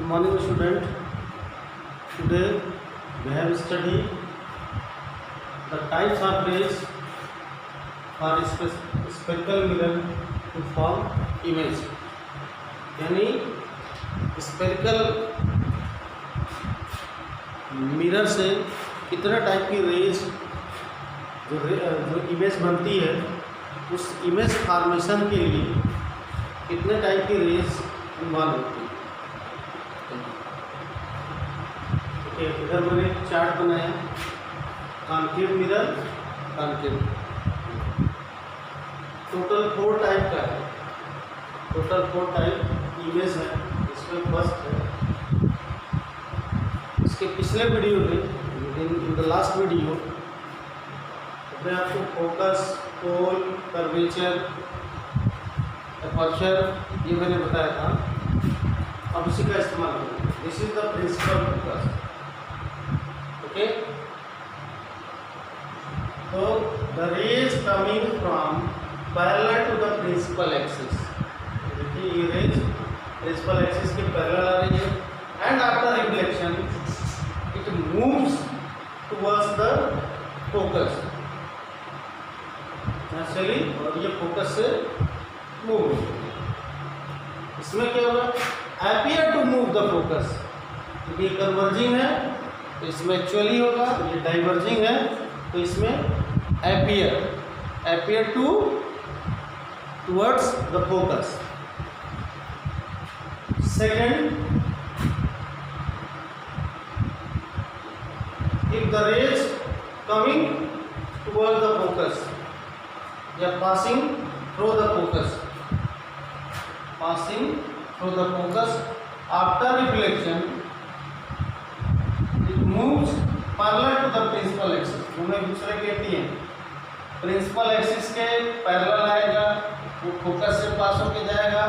Good morning, student. Today we have studied the types of rays for spherical mirror to form image. यानी spherical mirror से कितने type की raise जो image बनती है, उस इमेज फॉर्मेशन के लिए कितने टाइप की रेज इन्वॉल्व होती है. इधर मैंने चार्ट बनाया, concave mirror, concave. Total 4 type का है, टोटल 4 टाइप इमेज है. इसमें फर्स्ट है, इसके पिछले वीडियो में इन द लास्ट वीडियो मैं आपको फोकस, पोल, कर्वेचर, अपर्चर ये मैंने बताया था. अब इसी का इस्तेमाल करेंगे. This is the principal focus. Okay, तो the rays coming from parallel to the principal axis. देखिए ये रेज प्रिंसिपल एक्सिस के पैरेलल आ रही है, and after reflection it moves towards the focus naturally, और ये फोकस से मूव होगी. इसमें क्या होगा, appear to move the focus. क्योंकि ये कन्वर्जिंग है तो इसमें एक्चुअली होगा, ये डाइवर्जिंग है तो इसमें appear towards the focus. Second, if the rays coming towards the focus या passing through the focus after reflection it moves parallel to the principal axis. दोनों एक दूसरे के कहती हैं. प्रिंसिपल एक्सिस के पैरेलल आएगा, वो फोकस से पास होके जाएगा,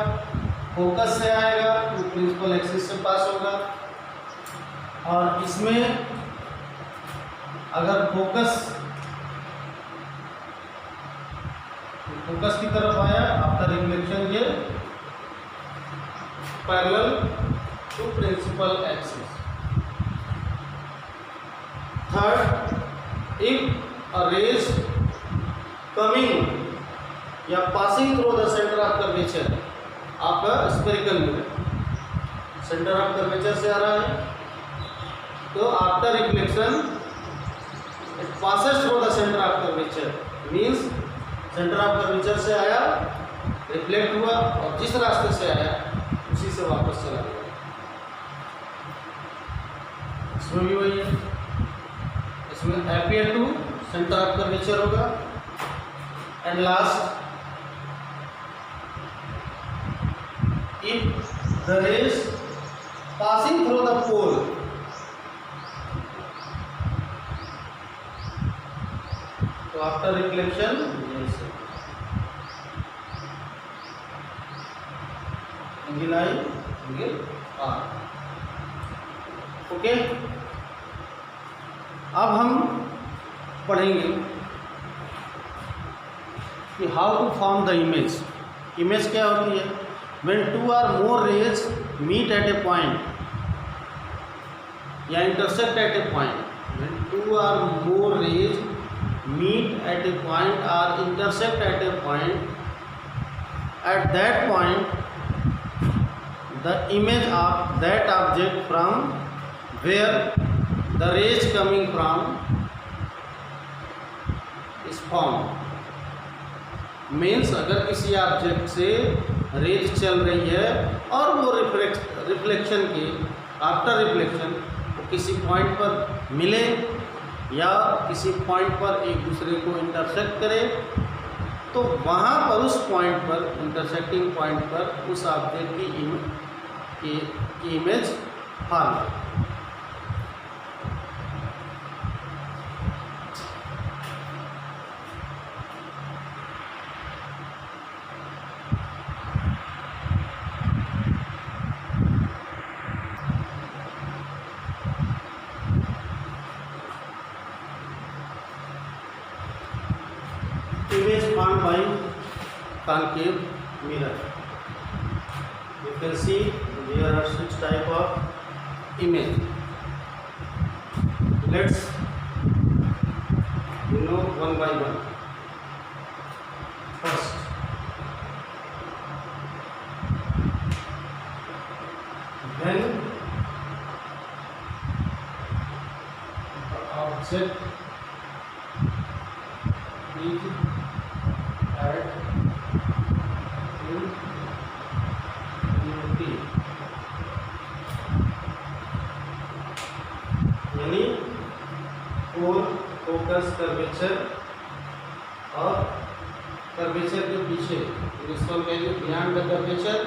फोकस से आएगा तो प्रिंसिपल एक्सिस से पास होगा. और इसमें अगर फोकस की तरफ आया आफ्टर रिफ्लेक्शन, ये parallel to principal axis. Third, if a rays coming या passing through the centre of curvature, आपका spherical mirror centre of curvature से आ रहा है, तो after reflection it passes through the center of curvature. means centre of curvature से आया, reflect हुआ, और जिस रास्ते से आया उसी से वापस चला गया. इसमें भी वही है, इसमें appear to centre of curvature होगा. And last, if the rays passing through the pole, तो after reflection angle I, angle R. Okay, अब हम पढ़ेंगे कि how to form the image. Image क्या होती है? When 2 or more rays meet at a point या intersect at a point. When 2 or more rays meet at a point or intersect at a point, at that point the image of that object from where the rays coming from is formed. means अगर किसी object से raise चल रही है और वो reflection के after reflection वो किसी पॉइंट पर मिले या किसी पॉइंट पर एक दूसरे को इंटरसेक्ट करे, तो वहाँ पर उस पॉइंट पर, इंटरसेक्टिंग पॉइंट पर उस ऑब्जेक्ट की इमेज फॉर्म हो. Image formed by concave mirror. You can see There are 6 type of image. Let's know one by one. First, when the object is at infinity, यानी पोल focus curvature और curvature के पीछे, इसको हम कहेंगे beyond the curvature,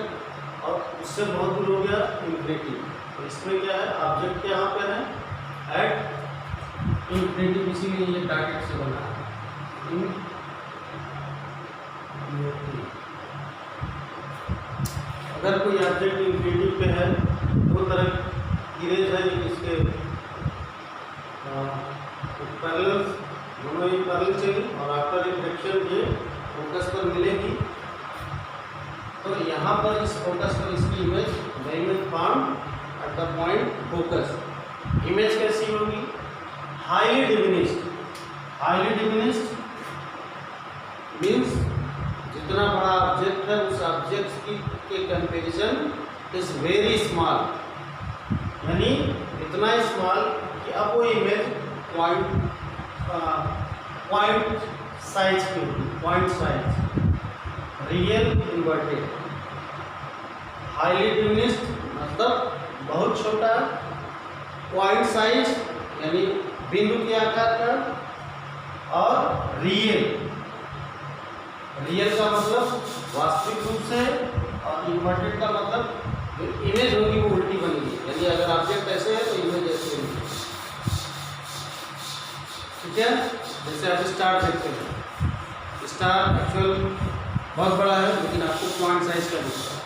और उससे बहुत दूर हो गया इंफिनिटी। तो इसमें क्या है, ऑब्जेक्ट यहाँ पे है एट इंफिनिटी, इसीलिए ये टारगेट से बना है इंफिनिटी। अगर कोई ऑब्जेक्ट इंफिनिटी पे है, दो तरह की रेज है, इसके पैरेलल, दोनों ही पैरेलल चली और आफ्टर रिफ्लेक्शन ये फोकस पर मिलेगी। तो यहाँ पर इस फोकस पर इसकी image, the image found at the point focus. Image कैसी होगी, highly diminished. Highly diminished means जितना बड़ा ऑब्जेक्ट है उस ऑब्जेक्ट की के कंपेरिजन इज वेरी स्मॉल, यानी इतना स्मॉल कि अब वो इमेज पॉइंट साइज की होगी, point size, real inverted. Highly diminished मतलब बहुत छोटा, पॉइंट साइज यानी बिंदु के आकार का, और रियल का मतलब वास्तविक रूप से, और इन्वर्टेड का मतलब जो इमेज होगी वो उल्टी बनेगी, यानी अगर ऑब्जेक्ट ऐसे है तो इमेज ऐसे होगी। ठीक है, जैसे आप स्टार देखते हैं, स्टार एक्चुअल बहुत बड़ा है लेकिन आपको पॉइंट साइज का दिखता है।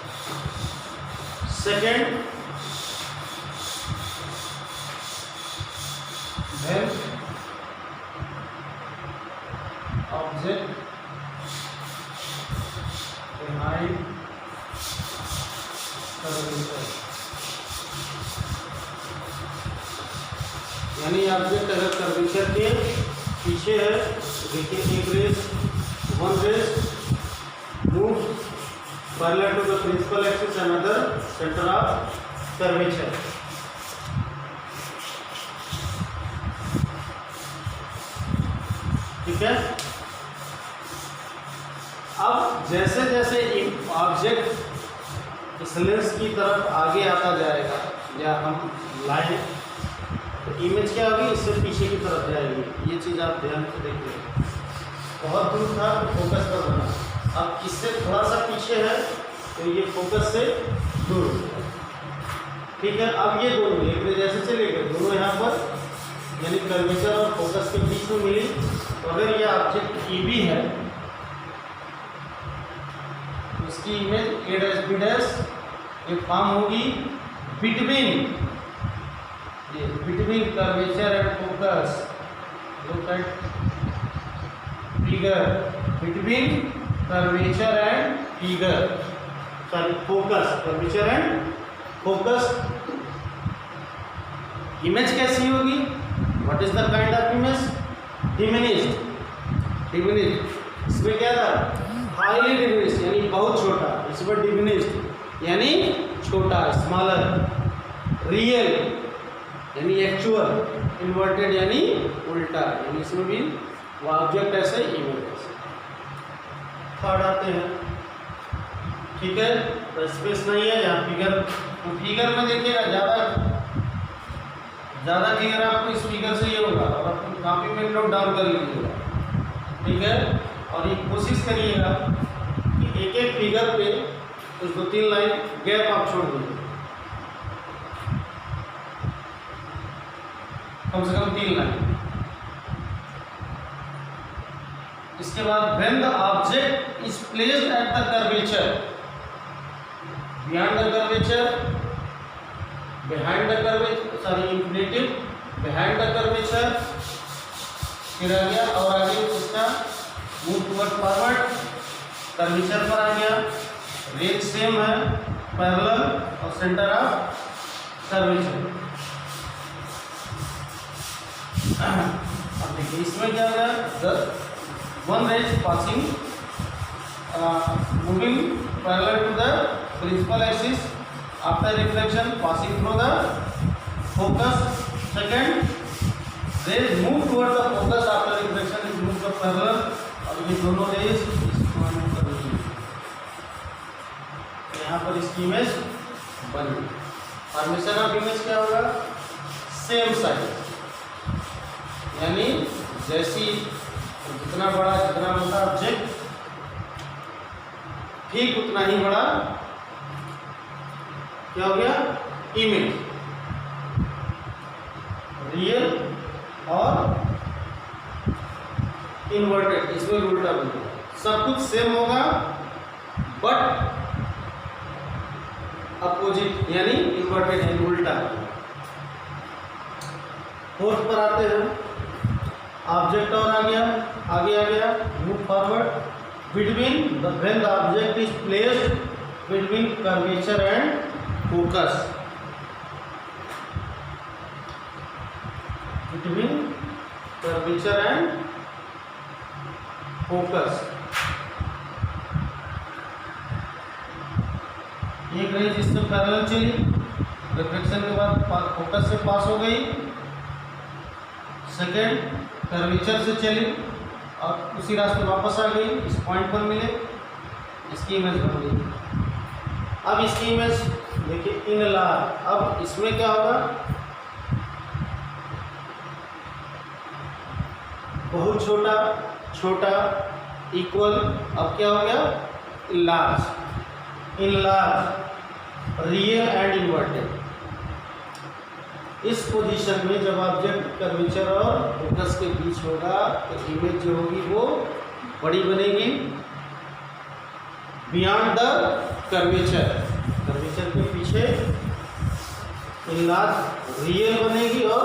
Second, when object behind curvature, यानी ऑब्जेक्ट अगर कर्वेचर के पीछे है, देखिए एक rays, one rays move parallel to the principal axis, another centre of curvature. ठीक है, अब जैसे जैसे ऑब्जेक्ट इस लेंस की तरफ आगे आता जाएगा, या हम लाइन, तो इमेज क्या होगी, इससे पीछे की तरफ जाएगी। ये चीज़ आप ध्यान से देखिए, बहुत दूर था फोकस पर बना, अब इससे थोड़ा सा पीछे है तो ये फोकस से दूर हो गया। ठीक है, अब ये दोनों एक रेज ऐसे चले गए, दोनों यहाँ पर यानी कर्वेचर और फोकस के बीच में मिली। तो अगर ये ऑब्जेक्ट ई बी है तो इसकी image A dash B dash ये फॉर्म होगी between curvature and focus. Look at figure, between curvature and figure, sorry focus, curvature and focus. Image कैसी होगी, what is the kind of image, diminished. इसमें क्या था, हाईली डिमिनिश्ड यानी बहुत छोटा, इसमें डिमिनिश्ड यानी छोटा, स्मॉलर। रियल यानी एक्चुअल, इन्वर्टेड यानी उल्टा, यानी इसमें भी वो ऑब्जेक्ट ऐसे, इमेज ऐसे। थर्ड आते हैं, ठीक है, तो स्पेस नहीं है यहाँ फिगर, तो फिगर में देखिएगा ज़्यादा फिगर आपको इस फिगर से ये होगा, और आप कॉपी में नोट डाउन कर लीजिएगा। ठीक है, और ये कोशिश करिएगा कि एक एक फिगर पे कुछ 2-3 लाइन गैप आप छोड़ दीजिए, कम से कम 3 लाइन। इसके बाद when the object is placed at the curvature, beyond the curvature, behind the curvature, sorry infinitive, behind the curvature, फिर आ गया और आगे इसका मूव टुवर्ड फॉरवर्ड, कर्वेचर पर आ गया, रेंज सेम है, पैरेलल और सेंटर ऑफ कर्वेचर। अब देखिए इसमें क्या होगा, one rays passing moving parallel to the principal axis after reflection passing through the focus. Second, rays move toward the focus after reflection is moved to parallel, और ये दोनों raise इसको move कर रही है। यहाँ पर इसकी इमेज बनी। फॉर्मेशन ऑफ इमेज क्या होगा, सेम साइज, यानी जैसी जितना बड़ा जितना मोटा ऑब्जेक्ट ठीक उतना ही बड़ा क्या हो गया इमेज, रियल और इन्वर्टेड, इसमें उल्टा बन गया। सब कुछ सेम होगा बट अपोजिट यानी इन्वर्टेड यानी उल्टा। फोर्थ पर आते हैं, ऑब्जेक्ट और आगे आ गया move forward between the when the object is placed between curvature and focus, between curvature and focus। एक रेज इससे पैरेलल चली, रिफ्लेक्शन के बाद फोकस से पास हो गई, सेकेंड कर्वेचर से चली और उसी रास्ते वापस आ गई, इस पॉइंट पर मिले, इसकी इमेज बन गई। अब इसकी इमेज देखिए इन लार्ज। अब इसमें क्या होगा, बहुत छोटा छोटा इक्वल, अब क्या हो गया large, in large real and inverted. इस पोजीशन में जब ऑब्जेक्ट कर्वेचर और फोकस के बीच होगा तो इमेज जो होगी वो बड़ी बनेगी, बियॉन्ड द कर्वेचर, कर्वेचर के पीछे इनलार्ज रियल बनेगी और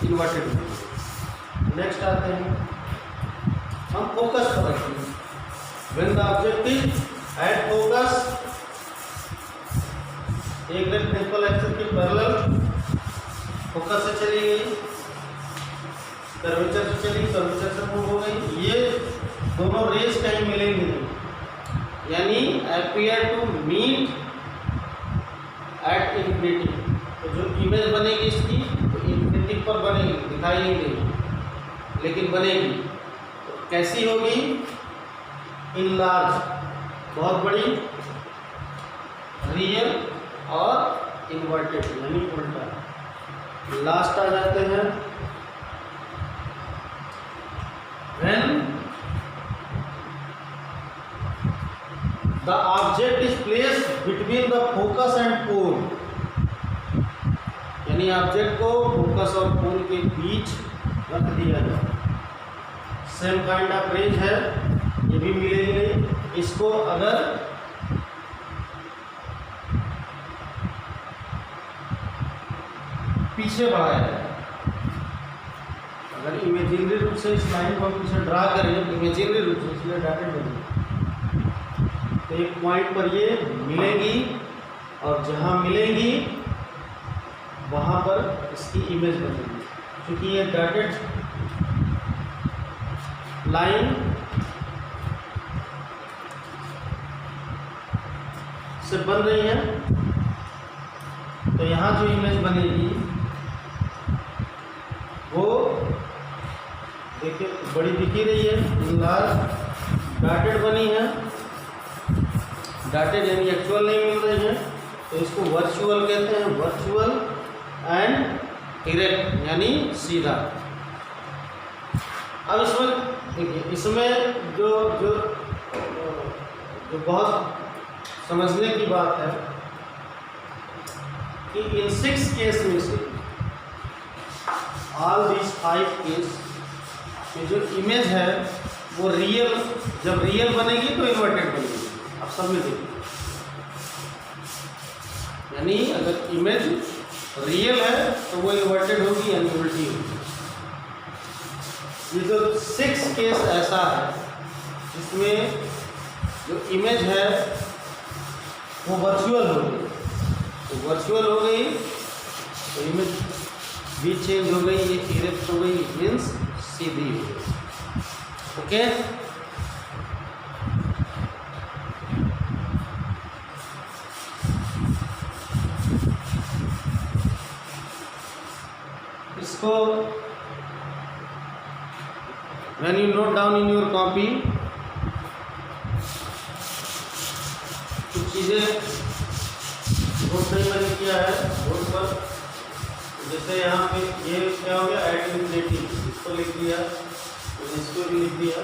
इन्वर्टेड बनेगी। नेक्स्ट आते हैं हम फोकस पर रखेंगे। When the object is at focus, एक रे प्रिंसिपल एक्सिस के पैरेलल फोकस से चली गई, कर्वेचर से चली, कर्वेचर से मूव हो गई, ये दोनों रेज कहीं मिलेंगी नहीं, यानी appear to meet at infinity. तो जो इमेज बनेगी इसकी तो इन्फिनिटी पर बनेगी, दिखाई नहीं देगी लेकिन बनेगी। तो कैसी होगी, इन लार्ज बहुत बड़ी, रियल और इन्वर्टेड यानी उल्टा। लास्ट आ जाते हैं, when the object is placed between the focus and pole, यानी ऑब्जेक्ट को फोकस और पोल के बीच रख दिया जाए। सेम काइंड ऑफ रेंज है, ये भी मिलेगी। इसको अगर पीछे बढ़ाया जाए, अगर इमेजिनरी रूप से इस लाइन को पीछे ड्रा करें, इमेजिनरी रूप से, इसलिए डॉटेड बनेगी, तो एक पॉइंट पर ये मिलेंगी और जहाँ मिलेंगी वहाँ पर इसकी इमेज बनेगी। क्योंकि ये डॉटेड लाइन से बन रही है, तो यहाँ जो इमेज बनेगी वो देखिए बड़ी दिख ही रही है, लाल डॉटेड बनी है, डॉटेड यानी एक्चुअल नहीं मिल रही है, तो इसको वर्चुअल कहते हैं, वर्चुअल एंड डायरेक्ट यानी सीधा। अब इसमें देखिए, इसमें जो जो जो बहुत समझने की बात है कि इन 6 केस में से ऑल दिस 5 केस में जो इमेज है वो रियल, जब रियल बनेगी तो इन्वर्टेड बनेगी। अब सब में देखिए, यानी अगर इमेज रियल है तो वो इन्वर्टेड होगी यानी उल्टी होगी। ये जो 6 केस ऐसा है जिसमें जो इमेज है वो वर्चुअल होगी, तो वर्चुअल हो गई, तो इमेज भी चेंज हो गई, ये इरेप्ट हो गई, मीन्स सीधी हो गई। ओके, इसको when you note down in your copy कुछ चीज़ें नोट नहीं मैंने किया है बोर्ड पर, जैसे यहाँ पे ये क्या हो गया, एड इन्फिनिटी, इसको लिख दिया, तो इसको भी लिख दिया।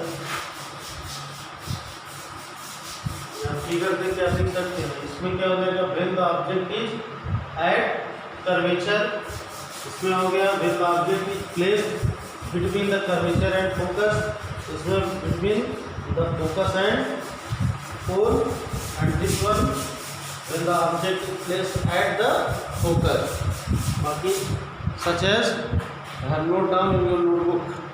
यहाँ फिगर देख के आप लिख सकते हैं, इसमें क्या हो जाएगा, when the object is at curvature, इसमें हो गया when the object is placed between the curvature and focus, इसमें between the focus and pole, and this one when the object is placed at the focus. बाकी such as I have note down in your notebook.